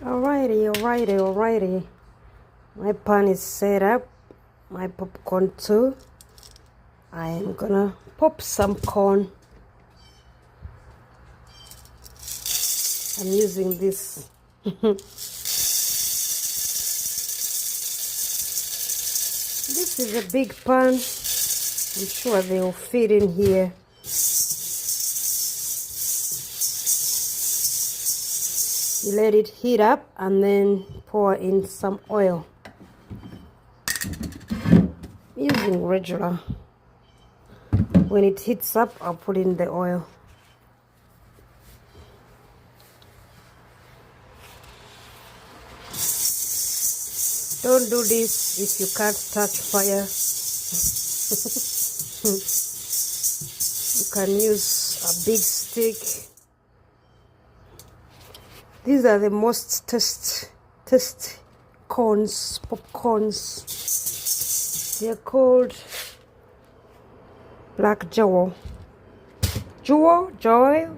Alrighty. My pan is set up. My popcorn too. I am gonna pop some corn. I'm using this. This is a big pan. I'm sure they will fit in here. You let it heat up and then pour in some oil. Using regular. When it heats up, I'll put in the oil. Don't do this if you can't touch fire. You can use a big stick. These are the most tasty corns, popcorns. They're called black joy,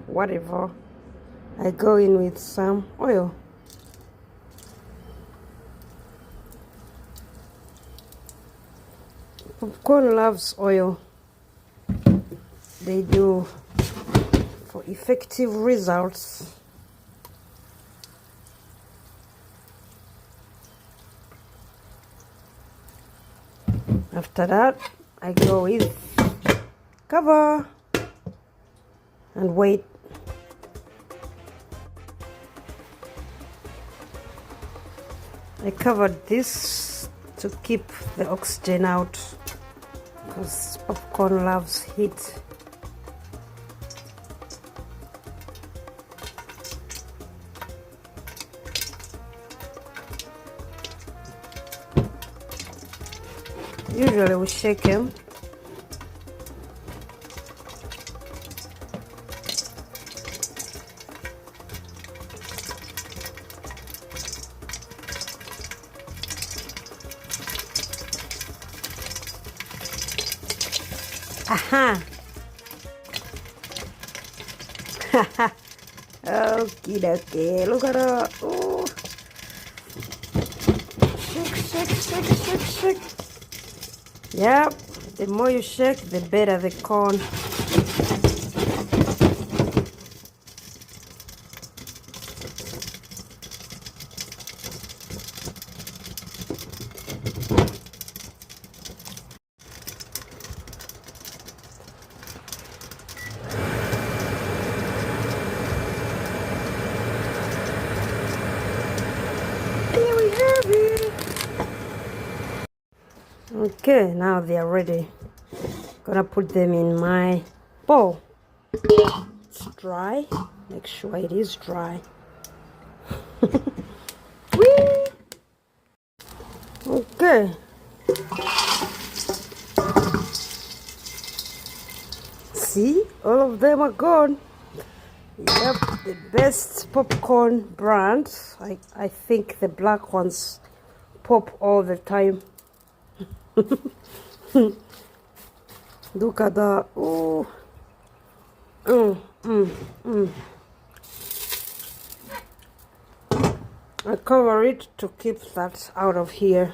whatever. I go in with some oil. Popcorn loves oil. They do, for effective results. After that, I go with cover and wait. I covered this to keep the oxygen out because popcorn loves heat. Usually we shake them. Aha! Okie dokie, look at that. Oh. Shake. Yep, the more you shake, the better the corn. Here we have it. Okay, now they are ready. Gonna put them in my bowl. It's dry. Make sure it is dry. Whee! Okay. See, all of them are gone. Yep, the best popcorn brand. I think the black ones pop all the time. Look at that. Oh. I cover it to keep that out of here.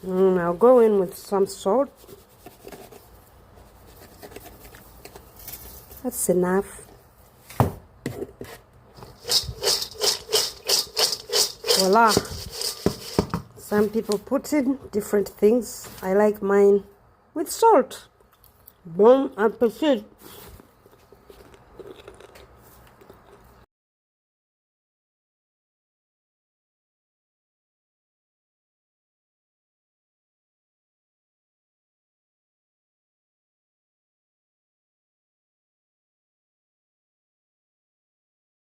I'll go in with some salt. That's enough. Voila. Some people put in different things. I like mine with salt. Bon appetit.